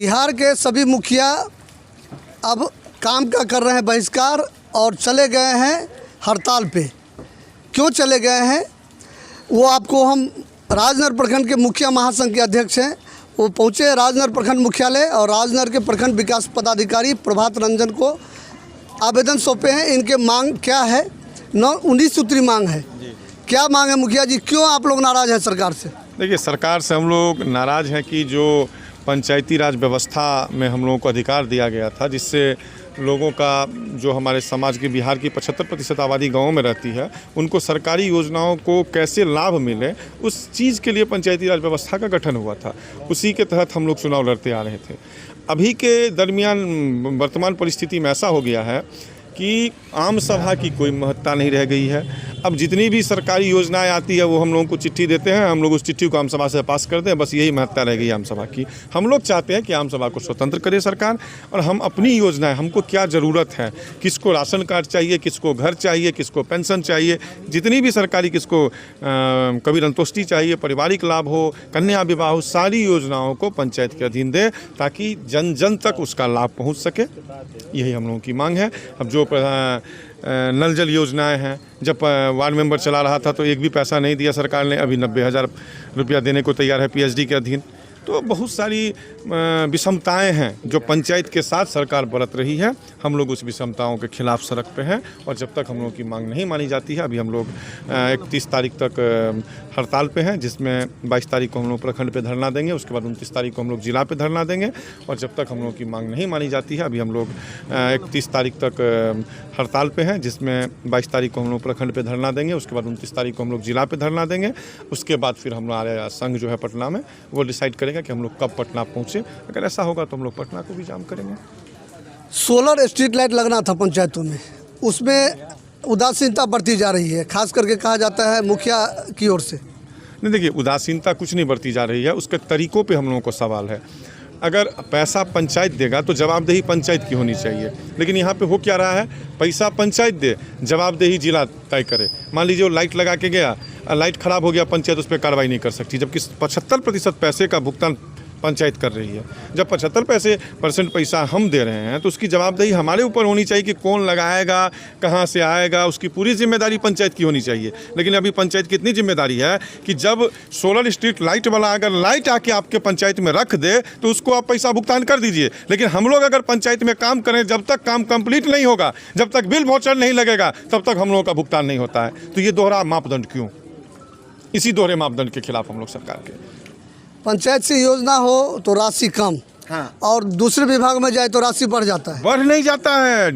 बिहार के सभी मुखिया अब काम का कर रहे हैं बहिष्कार और चले गए हैं हड़ताल पे। क्यों चले गए हैं वो आपको हम राजनगर प्रखंड के मुखिया महासंघ के अध्यक्ष हैं, वो पहुँचे राजनगर प्रखंड मुख्यालय और राजनगर के प्रखंड विकास पदाधिकारी प्रभात रंजन को आवेदन सौंपे हैं। इनके मांग क्या है? 19 सूत्री मांग है। क्या मांग है मुखिया जी, क्यों आप लोग नाराज़ हैं सरकार से? देखिए, सरकार से हम लोग नाराज़ हैं कि जो पंचायती राज व्यवस्था में हम लोगों को अधिकार दिया गया था, जिससे लोगों का, जो हमारे समाज के बिहार की 75% आबादी गाँव में रहती है, उनको सरकारी योजनाओं को कैसे लाभ मिले, उस चीज़ के लिए पंचायती राज व्यवस्था का गठन हुआ था। उसी के तहत हम लोग चुनाव लड़ते आ रहे थे। अभी के दरमियान वर्तमान परिस्थिति में ऐसा हो गया है कि आम सभा की कोई महत्ता नहीं रह गई है। अब जितनी भी सरकारी योजनाएं आती है वो हम लोगों को चिट्ठी देते हैं, हम लोग उस चिट्ठी को आम सभा से पास करते हैं, बस यही महत्ता रह गई आम सभा की। हम लोग चाहते हैं कि आम सभा को स्वतंत्र करे सरकार, और हम अपनी योजनाएं, हमको क्या ज़रूरत है, किसको राशन कार्ड चाहिए, किसको घर चाहिए, किसको पेंशन चाहिए, जितनी भी सरकारी, किसको कबीर अंतोष्टि चाहिए, पारिवारिक लाभ हो, कन्या विवाह हो, सारी योजनाओं को पंचायत के अधीन दे ताकि जन जन तक उसका लाभ पहुँच सके। यही हम लोगों की मांग है। अब जो नल जल योजनाएं हैं, जब वार्ड मेंबर चला रहा था तो एक भी पैसा नहीं दिया सरकार ने, अभी 90,000 रुपया देने को तैयार है पीएचडी के अधीन। तो बहुत सारी विषमताएं हैं जो पंचायत के साथ सरकार बरत रही है। हम लोग उस विषमताओं के खिलाफ सड़क पे हैं, और जब तक हम लोग की मांग नहीं मानी जाती है, अभी हम लोग 31 तारीख तक हड़ताल पे हैं, जिसमें 22 तारीख को हम लोग प्रखंड पे धरना देंगे, उसके बाद 29 तारीख को हम लोग जिला पे धरना देंगे। और जब तक हम लोग की मांग नहीं मानी जाती है, अभी हम लोग 31 तारीख तक हड़ताल पे हैं, जिसमें 22 तारीख को हम लोग प्रखंड पे धरना देंगे, उसके बाद 29 तारीख को हम लोग जिला पे धरना देंगे। उसके बाद फिर हमारे संघ जो है पटना में, वो डिसाइड करेगा कि हम लोग कब पटना पहुँचे। अगर ऐसा होगा तो हम लोग पटना को भी जाम करेंगे। सोलर स्ट्रीट लाइट लगना था पंचायतों में, उसमें उदासीनता बढ़ती जा रही है, खास करके कहा जाता है मुखिया की ओर से। नहीं, देखिए, उदासीनता कुछ नहीं बढ़ती जा रही है, उसके तरीकों पे हम लोगों को सवाल है। अगर पैसा पंचायत देगा तो जवाबदेही पंचायत की होनी चाहिए, लेकिन यहाँ पे हो क्या रहा है, पैसा पंचायत दे, जवाबदेही जिला तय करे। मान लीजिए वो लाइट लगा के गया, लाइट ख़राब हो गया, पंचायत उस पर कार्रवाई नहीं कर सकती, जबकि 75% पैसे का भुगतान पंचायत कर रही है। जब 75% पैसा हम दे रहे हैं तो उसकी जवाबदेही हमारे ऊपर होनी चाहिए कि कौन लगाएगा, कहाँ से आएगा, उसकी पूरी जिम्मेदारी पंचायत की होनी चाहिए। लेकिन अभी पंचायत की इतनी जिम्मेदारी है कि जब सोलर स्ट्रीट लाइट वाला अगर लाइट आके आपके पंचायत में रख दे तो उसको आप पैसा भुगतान कर दीजिए, लेकिन हम लोग अगर पंचायत में काम करें, जब तक काम कंप्लीट नहीं होगा, जब तक बिल वाउचर नहीं लगेगा, तब तक हम लोगों का भुगतान नहीं होता है। तो ये दोहरा मापदंड क्यों? इसी दोहरे मापदंड के खिलाफ हम लोग सरकार के। पंचायत से योजना हो तो राशि कम, हाँ, और दूसरे विभाग में जाए तो राशि बढ़ जाता है। बढ़ नहीं जाता है,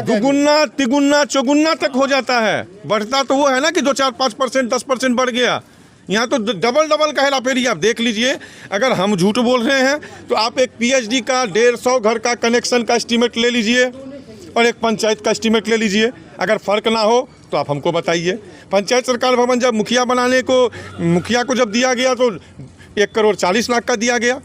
दुगुना तिगुना चौगुना तक हो जाता है। बढ़ता तो वो है ना कि 2, 4, 5%, 10% बढ़ गया। यहाँ तो डबल का हेराफेरी। आप देख लीजिए, अगर हम झूठ बोल रहे हैं तो आप एक पीएचडी का 150 घर का कनेक्शन का एस्टीमेट ले लीजिए और एक पंचायत का एस्टीमेट ले लीजिए। अगर फ़र्क ना हो तो आप हमको बताइए। पंचायत सरकार भवन जब मुखिया को जब दिया गया तो 1,40,00,000 का दिया गया,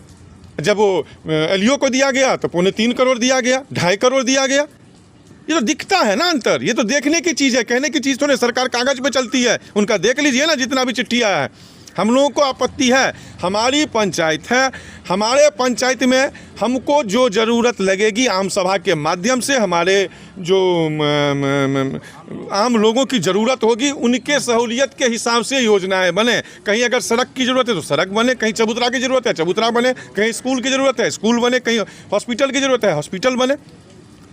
जब वो एलईओ को दिया गया तो 3.25 करोड़ दिया गया, 2.5 करोड़ दिया गया। ये तो दिखता है ना अंतर, ये तो देखने की चीज़ है, कहने की चीज़ तो नहीं। सरकार कागज़ पे चलती है, उनका देख लीजिए ना जितना भी चिट्ठी आया है। हम लोगों को आपत्ति है, हमारी पंचायत है, हमारे पंचायत में हमको जो ज़रूरत लगेगी आम सभा के माध्यम से, हमारे जो आम लोगों की ज़रूरत होगी, उनके सहूलियत के हिसाब से योजनाएं बने। कहीं अगर सड़क की ज़रूरत है तो सड़क बने, कहीं चबूतरा की ज़रूरत है चबूतरा बने, कहीं स्कूल की ज़रूरत है स्कूल बने, कहीं हॉस्पिटल की ज़रूरत है हॉस्पिटल बने।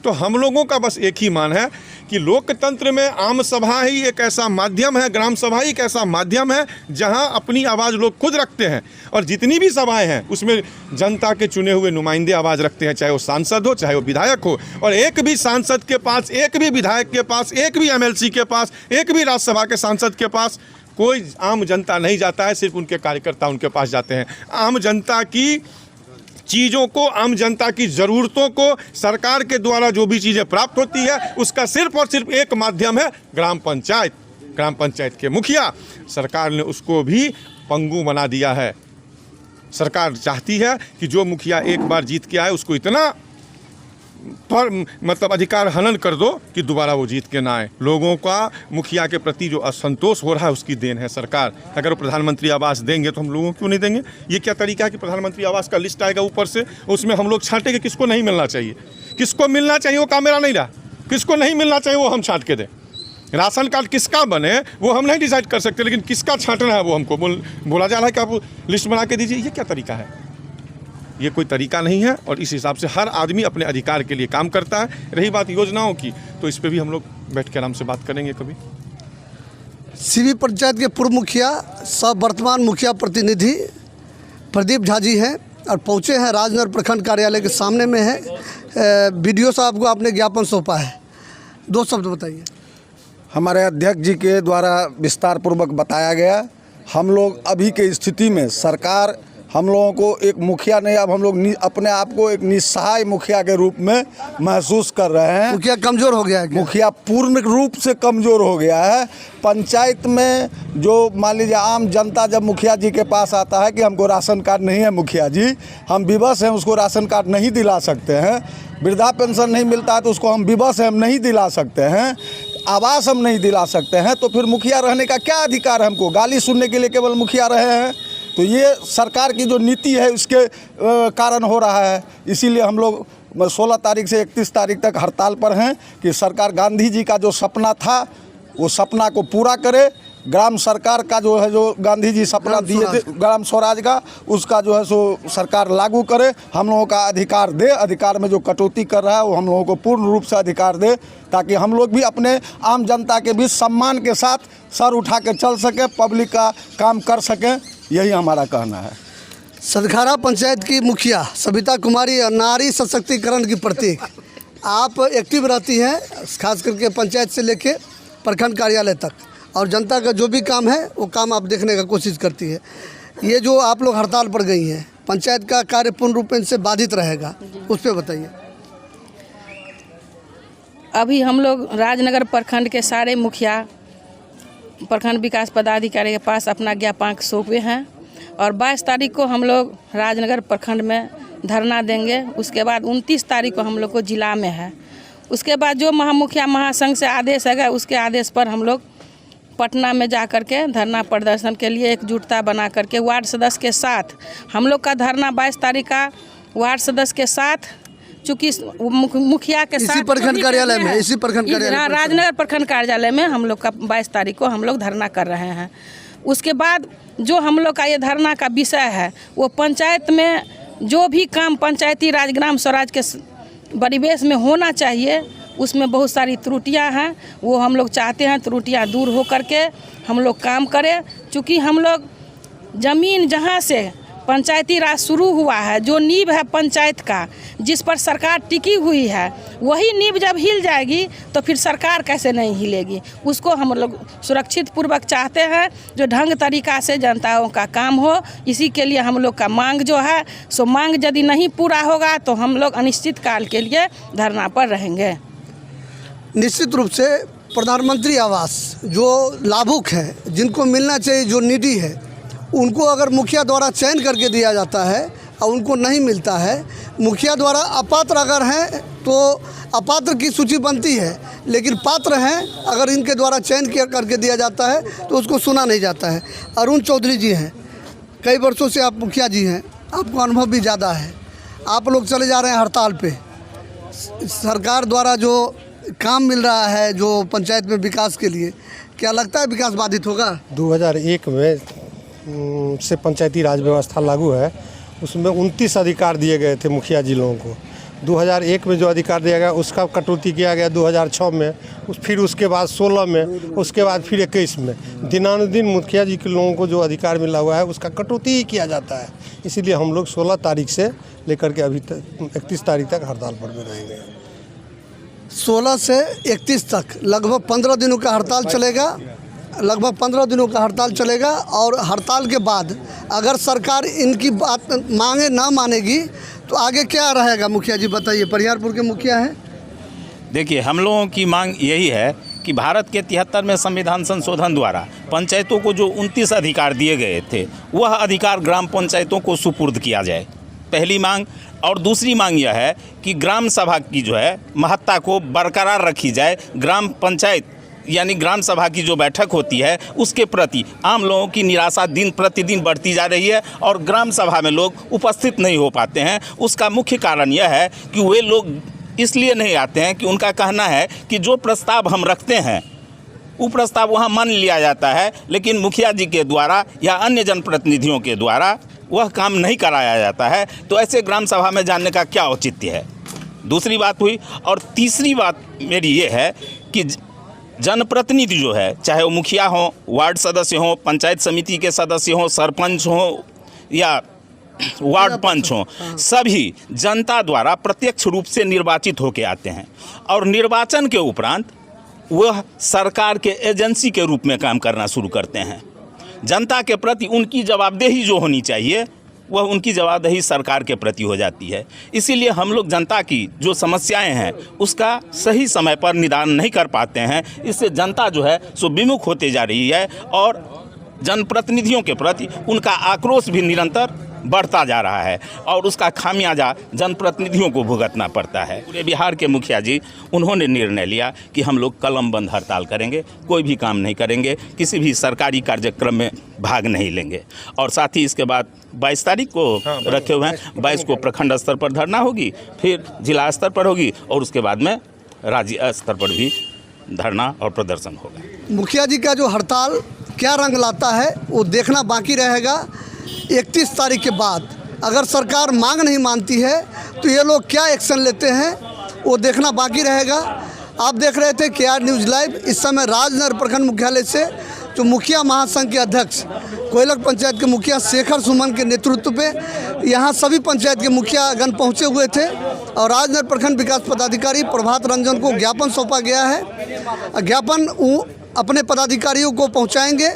तो हम लोगों का बस एक ही मान है कि लोकतंत्र में आम सभा ही एक ऐसा माध्यम है, ग्राम सभा ही एक ऐसा माध्यम है जहां अपनी आवाज़ लोग खुद रखते हैं। और जितनी भी सभाएं हैं उसमें जनता के चुने हुए नुमाइंदे आवाज़ रखते हैं, चाहे वो सांसद हो, चाहे वो विधायक हो। और एक भी सांसद के पास, एक भी विधायक के पास, एक भी एमएलसी के पास, एक भी राज्यसभा के सांसद के पास कोई आम जनता नहीं जाता है, सिर्फ उनके कार्यकर्ता उनके पास जाते हैं। आम जनता की चीज़ों को, आम जनता की ज़रूरतों को सरकार के द्वारा जो भी चीज़ें प्राप्त होती है, उसका सिर्फ और सिर्फ एक माध्यम है ग्राम पंचायत। ग्राम पंचायत के मुखिया, सरकार ने उसको भी पंगु बना दिया है। सरकार चाहती है कि जो मुखिया एक बार जीत के आए उसको इतना पर मतलब अधिकार हनन कर दो कि दोबारा वो जीत के ना आए। लोगों का मुखिया के प्रति जो असंतोष हो रहा है उसकी देन है सरकार। अगर वो प्रधानमंत्री आवास देंगे तो हम लोगों क्यों नहीं देंगे? ये क्या तरीका है कि प्रधानमंत्री आवास का लिस्ट आएगा ऊपर से, उसमें हम लोग छांटेंगे किसको नहीं मिलना चाहिए, किसको मिलना चाहिए वो काम मेरा नहीं रहा, किसको नहीं मिलना चाहिए वो हम छांट के दें। राशन कार्ड किसका बने वो हम नहीं डिसाइड कर सकते, लेकिन किसका छांटना है वो हमको बोला जा रहा है कि आप लिस्ट बना के दीजिए। ये क्या तरीका है? ये कोई तरीका नहीं है और इस हिसाब से हर आदमी अपने अधिकार के लिए काम करता है। रही बात योजनाओं की, तो इस पे भी हम लोग बैठ के आराम से बात करेंगे कभी। सीवी पंचायत के पूर्व मुखिया सह वर्तमान मुखिया प्रतिनिधि प्रदीप झा जी हैं और पहुँचे हैं राजनगर प्रखंड कार्यालय के सामने में है। बीडीओ साहब को आपने ज्ञापन सौंपा है, 2 शब्द बताइए। हमारे अध्यक्ष जी के द्वारा विस्तार पूर्वक बताया गया। हम लोग अभी के स्थिति में सरकार हम लोगों को एक मुखिया नहीं, अब हम लोग अपने आप को एक निस्सहाय मुखिया के रूप में महसूस कर रहे हैं। मुखिया कमज़ोर हो गया है क्या? मुखिया पूर्ण रूप से कमज़ोर हो गया है। पंचायत में जो मान लीजिए आम जनता जब मुखिया जी के पास आता है कि हमको राशन कार्ड नहीं है मुखिया जी, हम विवश हैं, उसको राशन कार्ड नहीं दिला सकते हैं, वृद्धा पेंशन नहीं मिलता है तो उसको हम विवश हैं, हम नहीं दिला सकते हैं, आवास हम नहीं दिला सकते हैं, तो फिर मुखिया रहने का क्या अधिकार है? हमको गाली सुनने के लिए केवल मुखिया रहे हैं। तो ये सरकार की जो नीति है उसके कारण हो रहा है। इसीलिए हम लोग 16 तारीख से 31 तारीख तक हड़ताल पर हैं कि सरकार गांधी जी का जो सपना था वो सपना को पूरा करे। ग्राम सरकार का जो है, जो गांधी जी सपना दिए थे ग्राम स्वराज का, उसका जो है सो सरकार लागू करे। हम लोगों का अधिकार दे, अधिकार में जो कटौती कर रहा है वो हम लोगों को पूर्ण रूप से अधिकार दे, ताकि हम लोग भी अपने आम जनता के बीच सम्मान के साथ सर उठा के चल सकें, पब्लिक का काम कर सकें। यही हमारा कहना है। सदखारा पंचायत की मुखिया सविता कुमारी और नारी सशक्तिकरण की प्रतीक, आप एक्टिव रहती हैं खास करके पंचायत से लेके प्रखंड कार्यालय तक, और जनता का जो भी काम है वो काम आप देखने का कोशिश करती है। ये जो आप लोग हड़ताल पर गई हैं, पंचायत का कार्य पूर्ण रूप से बाधित रहेगा, उस पर बताइए। अभी हम लोग राजनगर प्रखंड के सारे मुखिया प्रखंड विकास पदाधिकारी के पास अपना ज्ञापन सौंपे हैं और 22 तारीख को हम लोग राजनगर प्रखंड में धरना देंगे। उसके बाद 29 तारीख को हम लोग को जिला में है। उसके बाद जो महामुखिया महासंघ से आदेश है उसके आदेश पर हम लोग पटना में जा कर के धरना प्रदर्शन के लिए एकजुटता बना करके वार्ड सदस्य के साथ हम लोग का धरना 22 तारीख का वार्ड सदस्य के साथ, चूँकि मुखिया के साथ इसी प्रखंड कार्यालय में, इसी प्रखंड कार्यालय राजनगर प्रखंड कार्यालय में हम लोग का 22 तारीख को हम लोग धरना कर रहे हैं। उसके बाद जो हम लोग का ये धरना का विषय है वो पंचायत में जो भी काम पंचायती राज ग्राम स्वराज के परिवेश में होना चाहिए, उसमें बहुत सारी त्रुटियां हैं। वो हम लोग चाहते हैं त्रुटियां दूर हो करके हम लोग काम करें। चूँकि हम लोग ज़मीन जहां से पंचायती राज शुरू हुआ है, जो नींव है पंचायत का, जिस पर सरकार टिकी हुई है, वही नींव जब हिल जाएगी तो फिर सरकार कैसे नहीं हिलेगी। उसको हम लोग सुरक्षित पूर्वक चाहते हैं, जो ढंग तरीका से जनताओं का काम हो। इसी के लिए हम लोग का मांग जो है सो मांग यदि नहीं पूरा होगा तो हम लोग अनिश्चित काल के लिए धरना पर रहेंगे। निश्चित रूप से प्रधानमंत्री आवास जो लाभुक है, जिनको मिलना चाहिए, जो नीडी है, उनको अगर मुखिया द्वारा चयन करके दिया जाता है और उनको नहीं मिलता है, मुखिया द्वारा अपात्र अगर हैं तो अपात्र की सूची बनती है, लेकिन पात्र हैं अगर इनके द्वारा चयन करके दिया जाता है तो उसको सुना नहीं जाता है। अरुण चौधरी जी हैं, कई वर्षों से आप मुखिया जी हैं, आपको अनुभव भी ज़्यादा है। आप लोग चले जा रहे हैं हड़ताल पे, सरकार द्वारा जो काम मिल रहा है जो पंचायत में विकास के लिए, क्या लगता है विकास बाधित होगा? 2001 में से पंचायती राज व्यवस्था लागू है, उसमें 29 अधिकार दिए गए थे मुखिया जी लोगों को। 2001 में जो अधिकार दिया गया उसका कटौती किया गया 2006 में, फिर उसके बाद 16 में, उसके बाद फिर 21 में। दिनानुदिन मुखिया जी के लोगों को जो अधिकार मिला हुआ है उसका कटौती ही किया जाता है। इसीलिए हम लोग 16 तारीख से लेकर के अभी तक 31 तारीख तक हड़ताल पर में रहेंगे। 16 से 31 तक लगभग 15 दिनों का हड़ताल चलेगा, लगभग 15 दिनों का हड़ताल चलेगा। और हड़ताल के बाद अगर सरकार इनकी बात मांगे ना मानेगी तो आगे क्या रहेगा? मुखिया जी बताइए, परिहारपुर के मुखिया हैं। देखिए, हम लोगों की मांग यही है कि भारत के 73 में संविधान संशोधन द्वारा पंचायतों को जो 29 अधिकार दिए गए थे, वह अधिकार ग्राम पंचायतों को सुपुर्द किया जाए। पहली मांग। और दूसरी मांग यह है कि ग्राम सभा की जो है महत्ता को बरकरार रखी जाए। ग्राम पंचायत यानी ग्राम सभा की जो बैठक होती है उसके प्रति आम लोगों की निराशा दिन प्रतिदिन बढ़ती जा रही है और ग्राम सभा में लोग उपस्थित नहीं हो पाते हैं। उसका मुख्य कारण यह है कि वे लोग इसलिए नहीं आते हैं कि उनका कहना है कि जो प्रस्ताव हम रखते हैं वो प्रस्ताव वहाँ मान लिया जाता है, लेकिन मुखिया जी के द्वारा या अन्य जनप्रतिनिधियों के द्वारा वह काम नहीं कराया जाता है। तो ऐसे ग्राम सभा में जाने का क्या औचित्य है? दूसरी बात हुई। और तीसरी बात मेरी ये है कि जनप्रतिनिधि जो है, चाहे वो मुखिया हों, वार्ड सदस्य हों, पंचायत समिति के सदस्य हों, सरपंच हों या वार्ड पंच हों, सभी जनता द्वारा प्रत्यक्ष रूप से निर्वाचित होकर आते हैं और निर्वाचन के उपरांत वह सरकार के एजेंसी के रूप में काम करना शुरू करते हैं। जनता के प्रति उनकी जवाबदेही जो होनी चाहिए वह उनकी जवाबदेही सरकार के प्रति हो जाती है। इसीलिए हम लोग जनता की जो समस्याएं हैं उसका सही समय पर निदान नहीं कर पाते हैं। इससे जनता जो है सो विमुख होते जा रही है और जनप्रतिनिधियों के प्रति उनका आक्रोश भी निरंतर बढ़ता जा रहा है और उसका खामियाजा जनप्रतिनिधियों को भुगतना पड़ता है। पूरे बिहार के मुखिया जी उन्होंने निर्णय लिया कि हम लोग कलम बंद हड़ताल करेंगे, कोई भी काम नहीं करेंगे, किसी भी सरकारी कार्यक्रम में भाग नहीं लेंगे। और साथ ही इसके बाद 22 तारीख को रखे हुए हैं, 22 को प्रखंड स्तर पर धरना होगी, फिर जिला स्तर पर होगी और उसके बाद में राज्य स्तर पर भी धरना और प्रदर्शन होगा। मुखिया जी का जो हड़ताल क्या रंग लाता है वो देखना बाकी रहेगा। 31 तारीख के बाद अगर सरकार मांग नहीं मानती है तो ये लोग क्या एक्शन लेते हैं वो देखना बाकी रहेगा। आप देख रहे थे KR न्यूज़ लाइव। इस समय राजनगर प्रखंड मुख्यालय से जो मुखिया महासंघ के अध्यक्ष कोयलक पंचायत के मुखिया शेखर सुमन के नेतृत्व पे यहाँ सभी पंचायत के मुखिया गण पहुँचे हुए थे और राजनगर प्रखंड विकास पदाधिकारी प्रभात रंजन को ज्ञापन सौंपा गया है। ज्ञापन अपने पदाधिकारियों को पहुँचाएंगे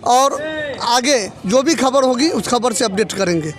और आगे जो भी खबर होगी उस खबर से अपडेट करेंगे।